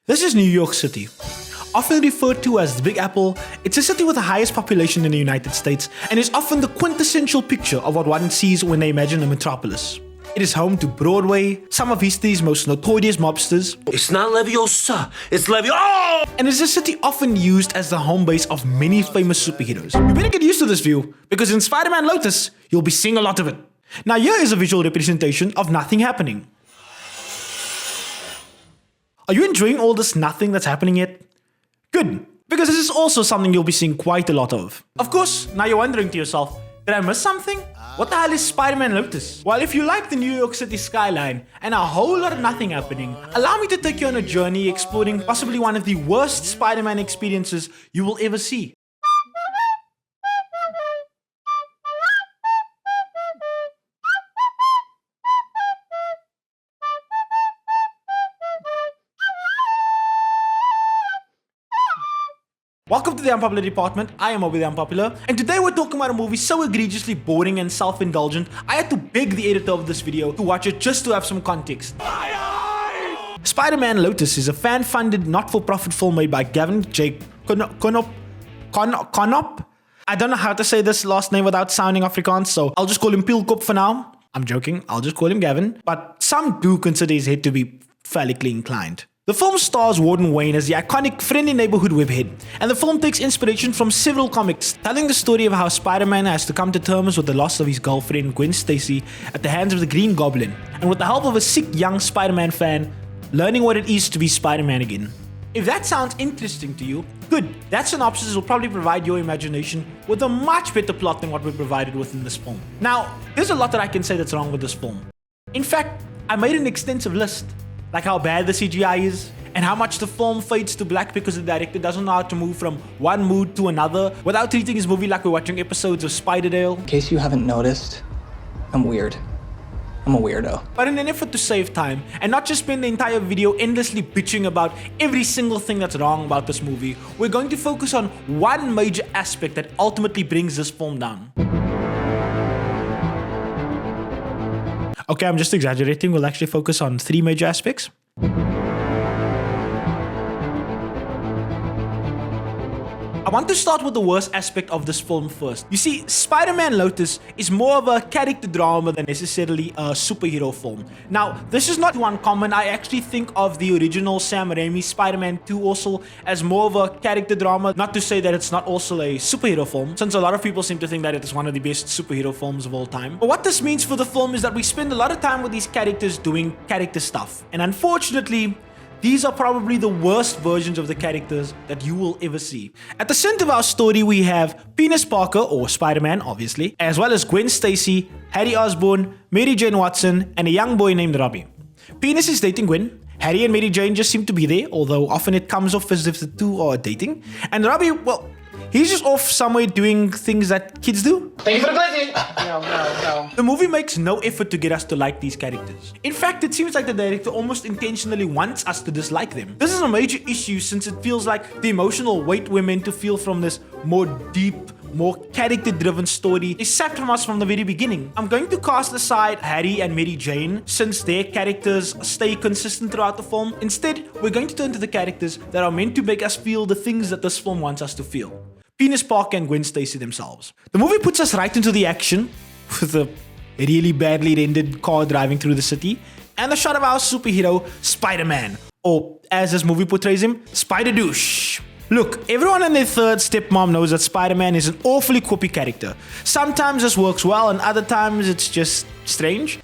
This is New York City. Often referred to as the Big Apple, it's a city with the highest population in the United States and is often the quintessential picture of what one sees when they imagine a metropolis. It is home to Broadway, some of history's most notorious mobsters. It's not Leviosa, it's Levio. And is a city often used as the home base of many famous superheroes. You better get used to this view, because in Spider-Man Lotus, you'll be seeing a lot of it. Now here is a visual representation of nothing happening. Are you enjoying all this nothing that's happening yet? Good, because this is also something you'll be seeing quite a lot of. Of course, now you're wondering to yourself, did I miss something? What the hell is Spider-Man Lotus? Well, if you like the New York City skyline and a whole lot of nothing happening, allow me to take you on a journey exploring possibly one of the worst Spider-Man experiences you will ever see. Welcome to the Unpopular Department. I am Obi the Unpopular, and today we're talking about a movie so egregiously boring and self-indulgent, I had to beg the editor of this video to watch it just to have some context. Spider-Man Lotus is a fan-funded, not-for-profit film made by Gavin J. Konop. I don't know how to say this last name without sounding Afrikaans, so I'll just call him Pilkop for now. I'm joking, I'll just call him Gavin, but some do consider his head to be phallically inclined. The film stars Warden Wayne as the iconic friendly neighborhood webhead, and the film takes inspiration from several comics, telling the story of how Spider-Man has to come to terms with the loss of his girlfriend Gwen Stacy at the hands of the Green Goblin, and with the help of a sick young Spider-Man fan, learning what it is to be Spider-Man again. If that sounds interesting to you, good. That synopsis will probably provide your imagination with a much better plot than what we provided within this film. Now, there's a lot that I can say that's wrong with this film. In fact, I made an extensive list. Like how bad the CGI is, and how much the film fades to black because the director doesn't know how to move from one mood to another without treating his movie like we're watching episodes of Spiderdale. In case you haven't noticed, I'm weird. I'm a weirdo. But in an effort to save time, and not just spend the entire video endlessly bitching about every single thing that's wrong about this movie, we're going to focus on one major aspect that ultimately brings this film down. Okay, I'm just exaggerating. We'll actually focus on three major aspects. I want to start with the worst aspect of this film first. You see, Spider-Man Lotus is more of a character drama than necessarily a superhero film. Now, this is not too uncommon. I actually think of the original Sam Raimi Spider-Man 2 also as more of a character drama. Not to say that it's not also a superhero film, since a lot of people seem to think that it is one of the best superhero films of all time. But what this means for the film is that we spend a lot of time with these characters doing character stuff. And unfortunately, these are probably the worst versions of the characters that you will ever see. At the center of our story, we have Penis Parker, or Spider-Man obviously, as well as Gwen Stacy, Harry Osborn, Mary Jane Watson, and a young boy named Robbie. Penis is dating Gwen. Harry and Mary Jane just seem to be there, although often it comes off as if the two are dating. And Robbie, well, he's just off somewhere doing things that kids do. Thank you for the blessing! No. The movie makes no effort to get us to like these characters. In fact, it seems like the director almost intentionally wants us to dislike them. This is a major issue since it feels like the emotional weight we're meant to feel from this more deep, more character-driven story is sapped from us from the very beginning. I'm going to cast aside Harry and Mary Jane since their characters stay consistent throughout the film. Instead, we're going to turn to the characters that are meant to make us feel the things that this film wants us to feel. Penis Parker and Gwen Stacy themselves. The movie puts us right into the action with a really badly rendered car driving through the city and the shot of our superhero, Spider-Man, or as this movie portrays him, Spider-Douche. Look, everyone and their third stepmom knows that Spider-Man is an awfully quippy character. Sometimes this works well and other times it's just strange.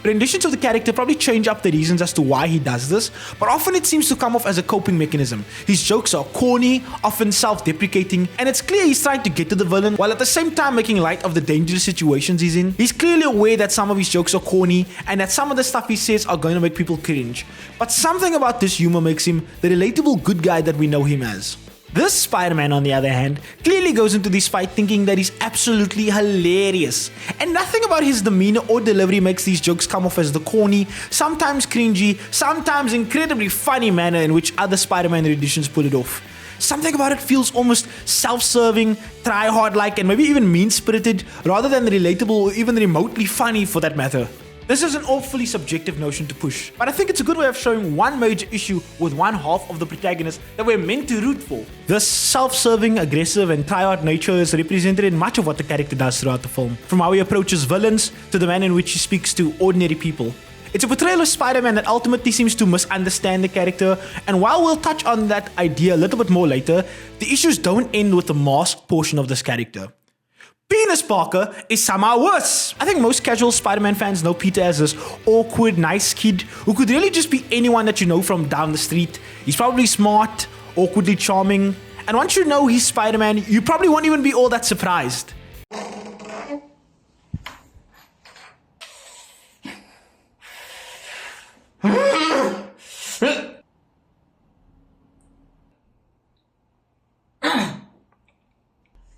Renditions of the character probably change up the reasons as to why he does this, but often it seems to come off as a coping mechanism. His jokes are corny, often self-deprecating, and it's clear he's trying to get to the villain while at the same time making light of the dangerous situations he's in. He's clearly aware that some of his jokes are corny and that some of the stuff he says are going to make people cringe. But something about this humor makes him the relatable good guy that we know him as. This Spider-Man, on the other hand, clearly goes into this fight thinking that he's absolutely hilarious. And nothing about his demeanor or delivery makes these jokes come off as the corny, sometimes cringy, sometimes incredibly funny manner in which other Spider-Man editions put it off. Something about it feels almost self-serving, try-hard-like, and maybe even mean-spirited, rather than relatable or even remotely funny for that matter. This is an awfully subjective notion to push, but I think it's a good way of showing one major issue with one half of the protagonist that we're meant to root for. This self-serving, aggressive, and try-hard nature is represented in much of what the character does throughout the film, from how he approaches villains to the manner in which he speaks to ordinary people. It's a portrayal of Spider-Man that ultimately seems to misunderstand the character, and while we'll touch on that idea a little bit more later, the issues don't end with the masked portion of this character. Penis Parker is somehow worse. I think most casual Spider-Man fans know Peter as this awkward, nice kid who could really just be anyone that you know from down the street. He's probably smart, awkwardly charming, and once you know he's Spider-Man, you probably won't even be all that surprised.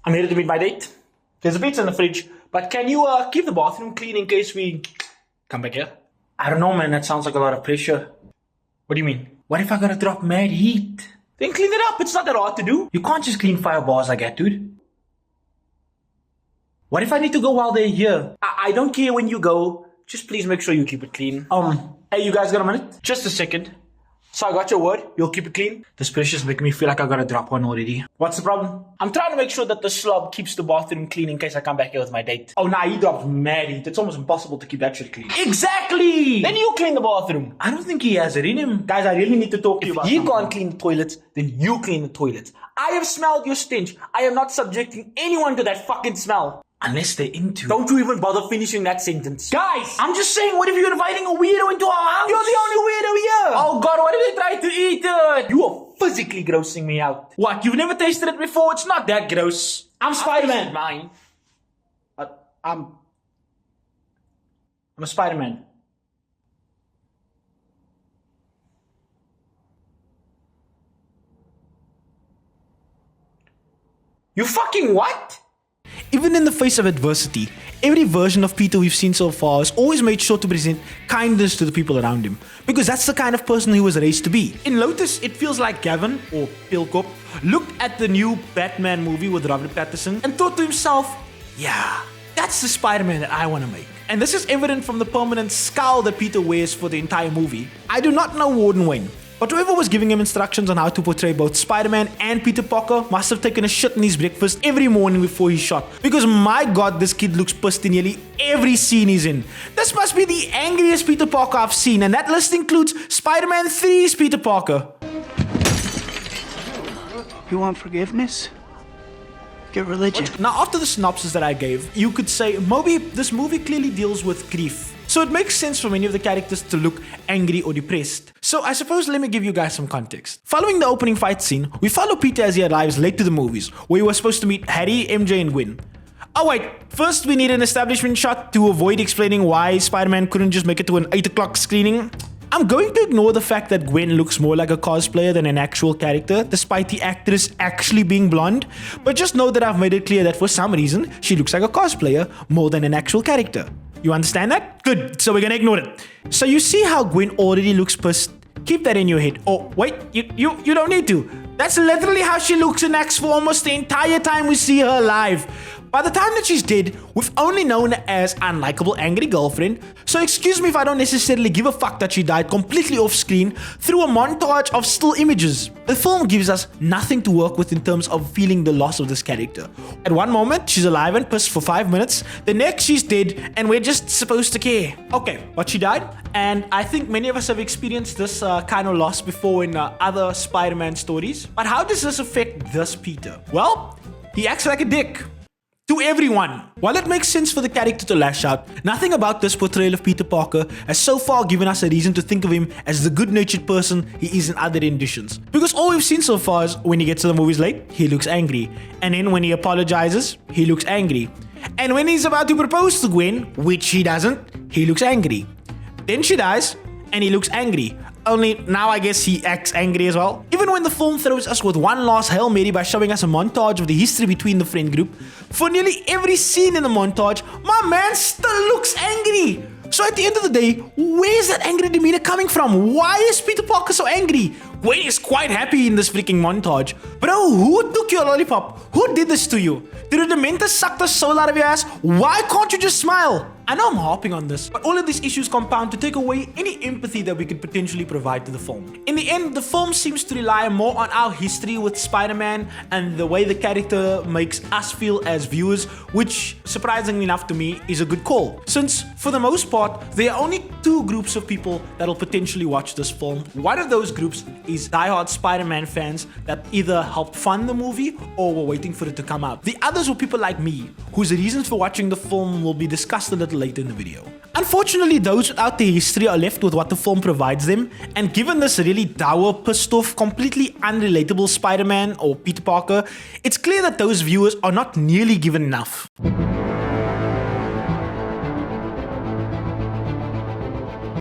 I'm here to meet my date. There's a pizza in the fridge, but can you keep the bathroom clean in case we come back here? I don't know, man. That sounds like a lot of pressure. What do you mean? What if I gotta drop mad heat? Then clean it up. It's not that hard to do. You can't just clean 5 bars like that, dude. What if I need to go while they're here? I don't care when you go. Just please make sure you keep it clean. Hey, you guys got a minute? Just a second. So I got your word, you'll keep it clean? This pressure's making me feel like I gotta drop one already. What's the problem? I'm trying to make sure that the slob keeps the bathroom clean in case I come back here with my date. Oh nah, he drops mad heat. It's almost impossible to keep that shit clean. Exactly! Then you clean the bathroom. I don't think he has it in him. Guys, I really need to talk to you about something. If he can't clean the toilets, then you clean the toilets. I have smelled your stench. I am not subjecting anyone to that fucking smell. Unless they're into. Don't you even bother finishing that sentence. Guys, I'm just saying, what if you're inviting a weirdo into our house? You're the only weirdo here. Oh god, what if they try to eat it? You are physically grossing me out. What, you've never tasted it before? It's not that gross. I'm Spider-Man. Mine. I'm a Spider-Man. You fucking what? Even in the face of adversity, every version of Peter we've seen so far has always made sure to present kindness to the people around him, because that's the kind of person he was raised to be. In Lotus, it feels like Gavin, or Pilkop, looked at the new Batman movie with Robert Pattinson and thought to himself, yeah, that's the Spider-Man that I want to make. And this is evident from the permanent scowl that Peter wears for the entire movie. I do not know Warden Wayne, but whoever was giving him instructions on how to portray both Spider-Man and Peter Parker must have taken a shit in his breakfast every morning before he shot. Because my god, this kid looks pissed in nearly every scene he's in. This must be the angriest Peter Parker I've seen, and that list includes Spider-Man 3's Peter Parker. You want forgiveness? Get religion. Now, after the synopsis that I gave, you could say, Moby, this movie clearly deals with grief. So it makes sense for many of the characters to look angry or depressed. So I suppose let me give you guys some context. Following the opening fight scene, we follow Peter as he arrives late to the movies, where he was supposed to meet Harry, MJ, and Gwen. Oh wait, first we need an establishment shot to avoid explaining why Spider-Man couldn't just make it to an 8 o'clock screening. I'm going to ignore the fact that Gwen looks more like a cosplayer than an actual character, despite the actress actually being blonde, but just know that I've made it clear that for some reason, she looks like a cosplayer more than an actual character. You understand that? Good, so we're gonna ignore it. So you see how Gwen already looks pissed? Keep that in your head. Oh, wait, you don't need to. That's literally how she looks and acts for almost the entire time we see her alive. By the time that she's dead, we've only known her as unlikable angry girlfriend, so excuse me if I don't necessarily give a fuck that she died completely off screen through a montage of still images. The film gives us nothing to work with in terms of feeling the loss of this character. At one moment, she's alive and pissed for 5 minutes, the next she's dead and we're just supposed to care. Okay, but she died, and I think many of us have experienced this kind of loss before in other Spider-Man stories. But how does this affect this Peter? Well, he acts like a dick. To everyone. While it makes sense for the character to lash out, nothing about this portrayal of Peter Parker has so far given us a reason to think of him as the good-natured person he is in other renditions. Because all we've seen so far is when he gets to the movies late, he looks angry. And then when he apologizes, he looks angry. And when he's about to propose to Gwen, which he doesn't, he looks angry. Then she dies, and he looks angry. Only now I guess he acts angry as well. Even when the film throws us with one last Hail Mary by showing us a montage of the history between the friend group, for nearly every scene in the montage, my man still looks angry. So at the end of the day, where's that angry demeanor coming from? Why is Peter Parker so angry? Gwen is quite happy in this freaking montage. Bro, who took your lollipop? Who did this to you? Did a Dementor suck the soul out of your ass? Why can't you just smile? I know I'm harping on this, but all of these issues compound to take away any empathy that we could potentially provide to the film. In the end, the film seems to rely more on our history with Spider-Man and the way the character makes us feel as viewers, which surprisingly enough to me is a good call, since for the most part there are only two groups of people that will potentially watch this film. One of those groups is diehard Spider-Man fans that either helped fund the movie or were waiting for it to come out. The others were people like me, whose reasons for watching the film will be discussed a little later in the video. Unfortunately, those without the history are left with what the film provides them, and given this really dour, pissed off, completely unrelatable Spider-Man or Peter Parker, it's clear that those viewers are not nearly given enough.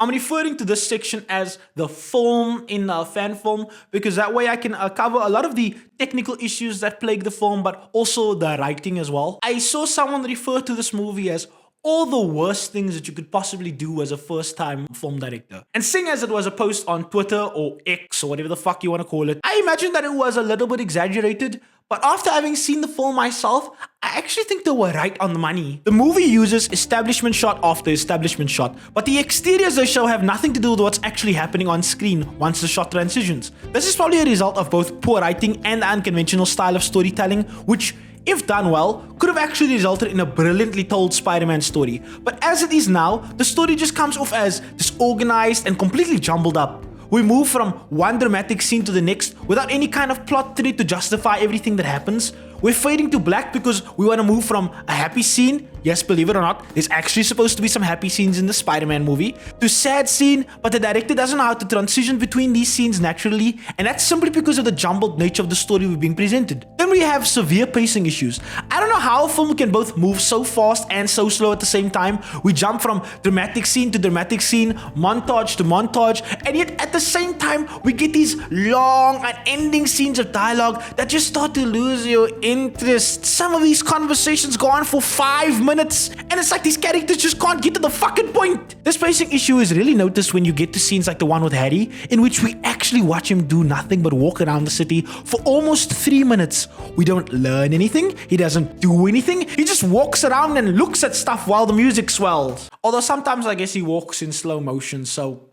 I'm referring to this section as the film in the fan film because that way I can cover a lot of the technical issues that plague the film, but also the writing as well. I saw someone refer to this movie as all the worst things that you could possibly do as a first-time film director. And seeing as it was a post on Twitter or X or whatever the fuck you want to call it, I imagine that it was a little bit exaggerated, but after having seen the film myself, I actually think they were right on the money. The movie uses establishment shot after establishment shot, but the exteriors they show have nothing to do with what's actually happening on screen once the shot transitions. This is probably a result of both poor writing and the unconventional style of storytelling, which, if done well, could have actually resulted in a brilliantly told Spider-Man story. But as it is now, the story just comes off as disorganized and completely jumbled up. We move from one dramatic scene to the next without any kind of plot thread to justify everything that happens. We're fading to black because we want to move from a happy scene, yes, believe it or not, there's actually supposed to be some happy scenes in the Spider-Man movie, to sad scene, but the director doesn't know how to transition between these scenes naturally, and that's simply because of the jumbled nature of the story we're being presented. Then we have severe pacing issues. I don't know how a film can both move so fast and so slow at the same time. We jump from dramatic scene to dramatic scene, montage to montage, and yet at the same time we get these long unending scenes of dialogue that just start to lose your interest. Some of these conversations go on for 5 minutes, and it's like these characters just can't get to the fucking point. This pacing issue is really noticed when you get to scenes like the one with Harry, in which we actually watch him do nothing but walk around the city for almost 3 minutes. We don't learn anything, he doesn't do anything, he just walks around and looks at stuff while the music swells. Although sometimes I guess he walks in slow motion, so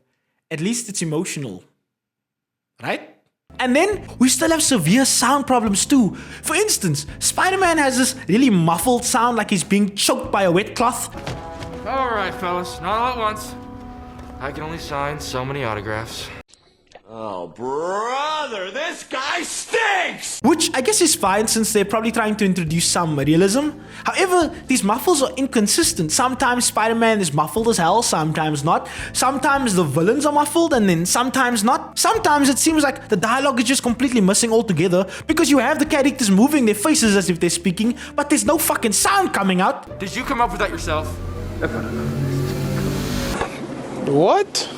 at least it's emotional, right? And then we still have severe sound problems too. For instance, Spider-Man has this really muffled sound like he's being choked by a wet cloth. Alright, fellas, not all at once. I can only sign so many autographs. Oh, brother, this guy stinks! Which I guess is fine since they're probably trying to introduce some realism. However, these muffles are inconsistent. Sometimes Spider-Man is muffled as hell, sometimes not. Sometimes the villains are muffled and then sometimes not. Sometimes it seems like the dialogue is just completely missing altogether because you have the characters moving their faces as if they're speaking, but there's no fucking sound coming out. Did you come up with that yourself? What?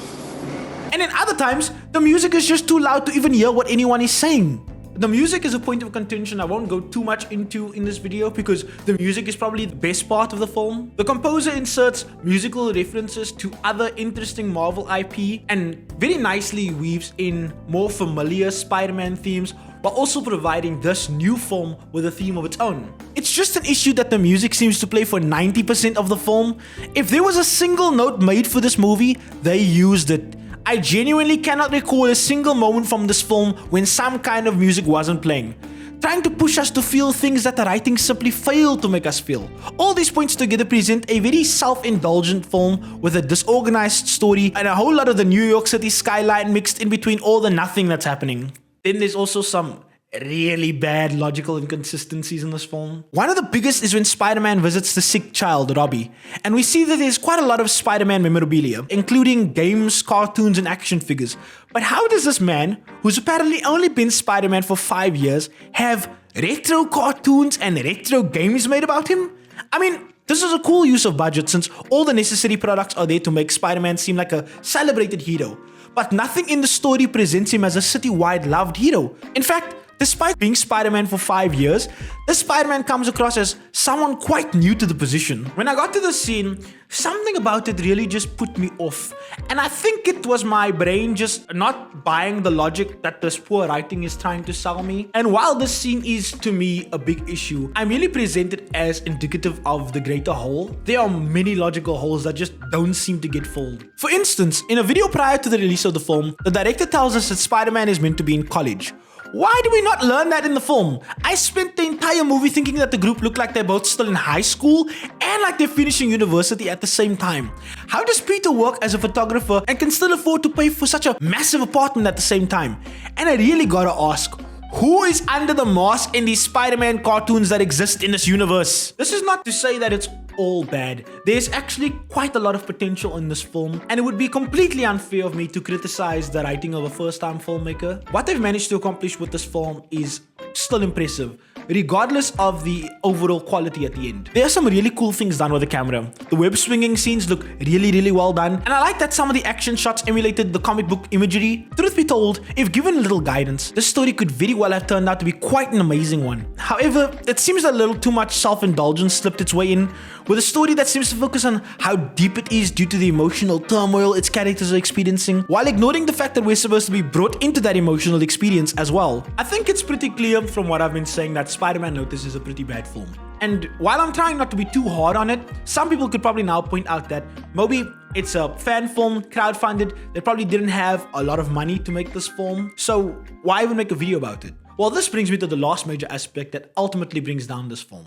And then other times, the music is just too loud to even hear what anyone is saying. The music is a point of contention I won't go too much into in this video because the music is probably the best part of the film. The composer inserts musical references to other interesting Marvel IP and very nicely weaves in more familiar Spider-Man themes while also providing this new film with a theme of its own. It's just an issue that the music seems to play for 90% of the film. If there was a single note made for this movie, they used it. I genuinely cannot recall a single moment from this film when some kind of music wasn't playing, trying to push us to feel things that the writing simply failed to make us feel. All these points together present a very self-indulgent film with a disorganized story and a whole lot of the New York City skyline mixed in between all the nothing that's happening. Then there's also some really bad logical inconsistencies in this film. One of the biggest is when Spider-Man visits the sick child, Robbie, and we see that there's quite a lot of Spider-Man memorabilia, including games, cartoons, and action figures. But how does this man, who's apparently only been Spider-Man for 5 years, have retro cartoons and retro games made about him? I mean, this is a cool use of budget since all the necessary products are there to make Spider-Man seem like a celebrated hero. But nothing in the story presents him as a city-wide loved hero. In fact, Despite being Spider-Man for 5 years, this Spider-Man comes across as someone quite new to the position. When I got to the scene, something about it really just put me off. And I think it was my brain just not buying the logic that this poor writing is trying to sell me. And while this scene is to me a big issue, I'm really presented as indicative of the greater whole. There are many logical holes that just don't seem to get filled. For instance, in a video prior to the release of the film, the director tells us that Spider-Man is meant to be in college. Why do we not learn that in the film? I spent the entire movie thinking that the group looked like they're both still in high school and like they're finishing university at the same time. How does Peter work as a photographer and can still afford to pay for such a massive apartment at the same time? And I really gotta ask, who is under the mask in these Spider-Man cartoons that exist in this universe? This is not to say that it's all bad. There's actually quite a lot of potential in this film, and it would be completely unfair of me to criticize the writing of a first-time filmmaker. What they've managed to accomplish with this film is still impressive, regardless of the overall quality at the end. There are some really cool things done with the camera. The web swinging scenes look really well done, and I like that some of the action shots emulated the comic book imagery. Truth be told, if given a little guidance, this story could very well have turned out to be quite an amazing one. However, it seems a little too much self-indulgence slipped its way in, with a story that seems to focus on how deep it is due to the emotional turmoil its characters are experiencing, while ignoring the fact that we're supposed to be brought into that emotional experience as well. I think it's pretty clear from what I've been saying that Spider-Man Lotus is a pretty bad film. And while I'm trying not to be too hard on it, some people could probably now point out that maybe it's a fan film, crowdfunded, they probably didn't have a lot of money to make this film, so why even make a video about it? Well, this brings me to the last major aspect that ultimately brings down this film.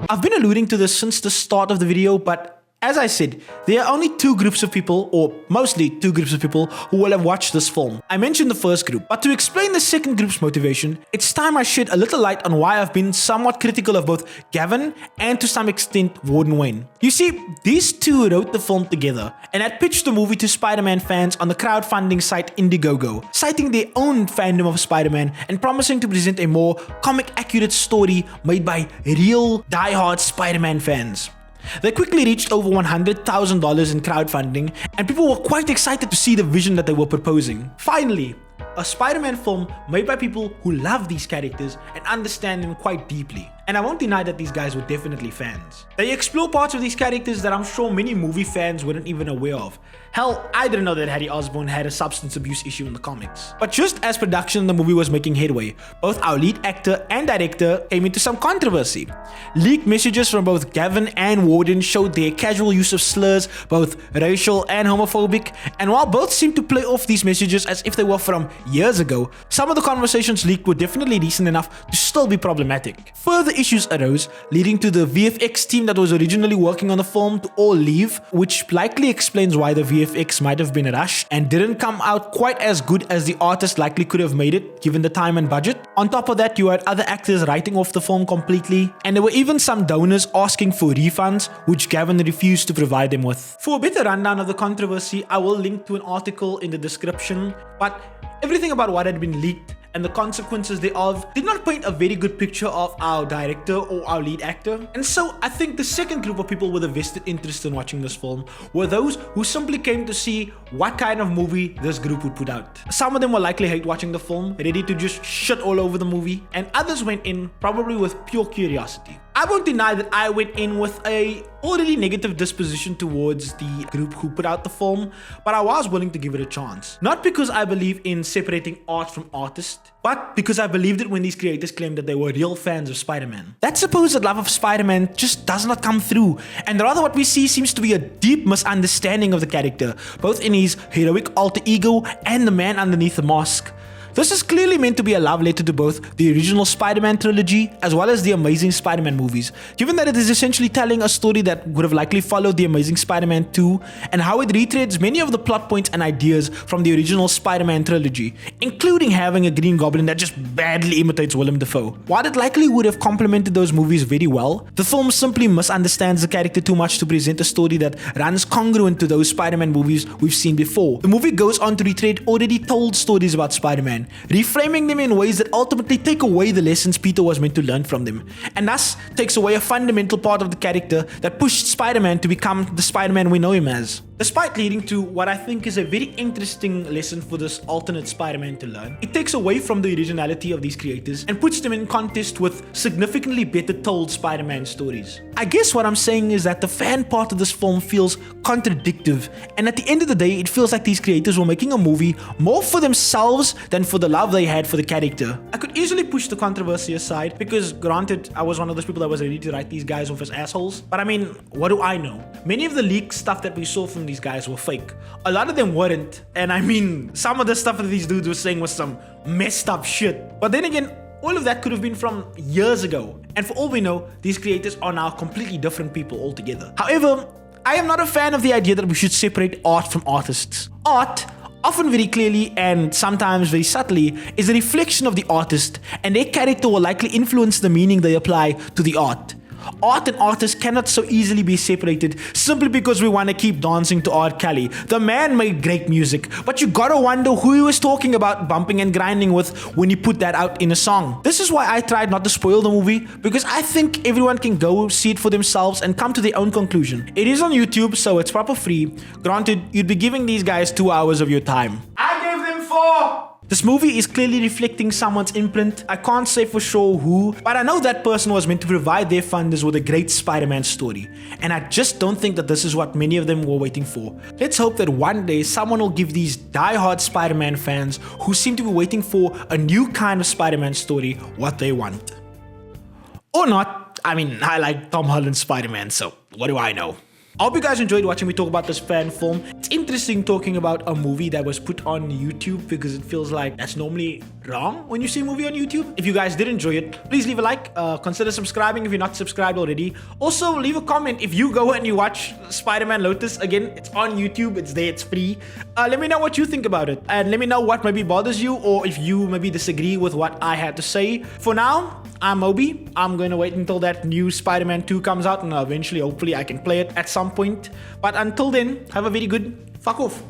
I've been alluding to this since the start of the video, but as I said, there are only two groups of people, or mostly two groups of people, who will have watched this film. I mentioned the first group, but to explain the second group's motivation, it's time I shed a little light on why I've been somewhat critical of both Gavin and to some extent Warden Wayne. You see, these two wrote the film together and had pitched the movie to Spider-Man fans on the crowdfunding site Indiegogo, citing their own fandom of Spider-Man and promising to present a more comic-accurate story made by real die-hard Spider-Man fans. They quickly reached over $100,000 in crowdfunding, and people were quite excited to see the vision that they were proposing. Finally, a Spider-Man film made by people who love these characters and understand them quite deeply. And I won't deny that these guys were definitely fans. They explore parts of these characters that I'm sure many movie fans weren't even aware of. Hell, I didn't know that Harry Osborn had a substance abuse issue in the comics. But just as production in the movie was making headway, both our lead actor and director came into some controversy. Leaked messages from both Gavin and Warden showed their casual use of slurs, both racial and homophobic, and while both seemed to play off these messages as if they were from years ago, some of the conversations leaked were definitely decent enough to still be problematic. Further issues arose, leading to the VFX team that was originally working on the film to all leave, which likely explains why the VFX might have been rushed and didn't come out quite as good as the artist likely could have made it, given the time and budget. On top of that, you had other actors writing off the film completely, and there were even some donors asking for refunds, which Gavin refused to provide them with. For a better rundown of the controversy, I will link to an article in the description, but everything about what had been leaked and the consequences thereof did not paint a very good picture of our director or our lead actor. And so I think the second group of people with a vested interest in watching this film were those who simply came to see what kind of movie this group would put out. Some of them were likely hate watching the film, ready to just shit all over the movie, and others went in probably with pure curiosity. I won't deny that I went in with a already negative disposition towards the group who put out the film, but I was willing to give it a chance. Not because I believe in separating art from artist, but because I believed it when these creators claimed that they were real fans of Spider-Man. That supposed love of Spider-Man just does not come through, and rather what we see seems to be a deep misunderstanding of the character, both in his heroic alter ego and the man underneath the mask. This is clearly meant to be a love letter to both the original Spider-Man trilogy as well as the Amazing Spider-Man movies, given that it is essentially telling a story that would have likely followed the Amazing Spider-Man 2 and how it retreads many of the plot points and ideas from the original Spider-Man trilogy, including having a Green Goblin that just badly imitates Willem Dafoe. While it likely would have complemented those movies very well, the film simply misunderstands the character too much to present a story that runs congruent to those Spider-Man movies we've seen before. The movie goes on to retread already told stories about Spider-Man, reframing them in ways that ultimately take away the lessons Peter was meant to learn from them, and thus takes away a fundamental part of the character that pushed Spider-Man to become the Spider-Man we know him as. Despite leading to what I think is a very interesting lesson for this alternate Spider-Man to learn, it takes away from the originality of these creators and puts them in contest with significantly better told Spider-Man stories. I guess what I'm saying is that the fan part of this film feels contradictory, and at the end of the day, it feels like these creators were making a movie more for themselves than for the love they had for the character. I could easily push the controversy aside because, granted, I was one of those people that was ready to write these guys off as assholes, but I mean, what do I know? Many of the leaked stuff that we saw from these guys were fake. A lot of them weren't, and I mean, some of the stuff that these dudes were saying was some messed up shit. But then again, all of that could have been from years ago, and for all we know, these creators are now completely different people altogether. However, I am not a fan of the idea that we should separate art from artists. Art, often very clearly and sometimes very subtly, is a reflection of the artist, and their character will likely influence the meaning they apply to the art. Art and artists cannot so easily be separated simply because we want to keep dancing to R. Kelly. The man made great music, but you gotta wonder who he was talking about bumping and grinding with when he put that out in a song. This is why I tried not to spoil the movie, because I think everyone can go see it for themselves and come to their own conclusion. It is on YouTube, so it's proper free. Granted, you'd be giving these guys 2 hours of your time. I gave them 4! This movie is clearly reflecting someone's imprint. I can't say for sure who, but I know that person was meant to provide their funders with a great Spider-Man story. And I just don't think that this is what many of them were waiting for. Let's hope that one day someone will give these die-hard Spider-Man fans who seem to be waiting for a new kind of Spider-Man story what they want. Or not. I mean, I like Tom Holland's Spider-Man, so what do I know? I hope you guys enjoyed watching me talk about this fan film. It's interesting talking about a movie that was put on YouTube because it feels like that's normally wrong when you see a movie on YouTube. If you guys did enjoy it, please leave a like. Consider subscribing if you're not subscribed already. Also, leave a comment if you go and you watch Spider-Man Lotus. Again, it's on YouTube. It's there. It's free. Let me know what you think about it. And let me know what maybe bothers you or if you maybe disagree with what I had to say. For now, I'm Obi. I'm going to wait until that new Spider-Man 2 comes out and eventually, hopefully, I can play it at some point. But until then, have a very good fuck off.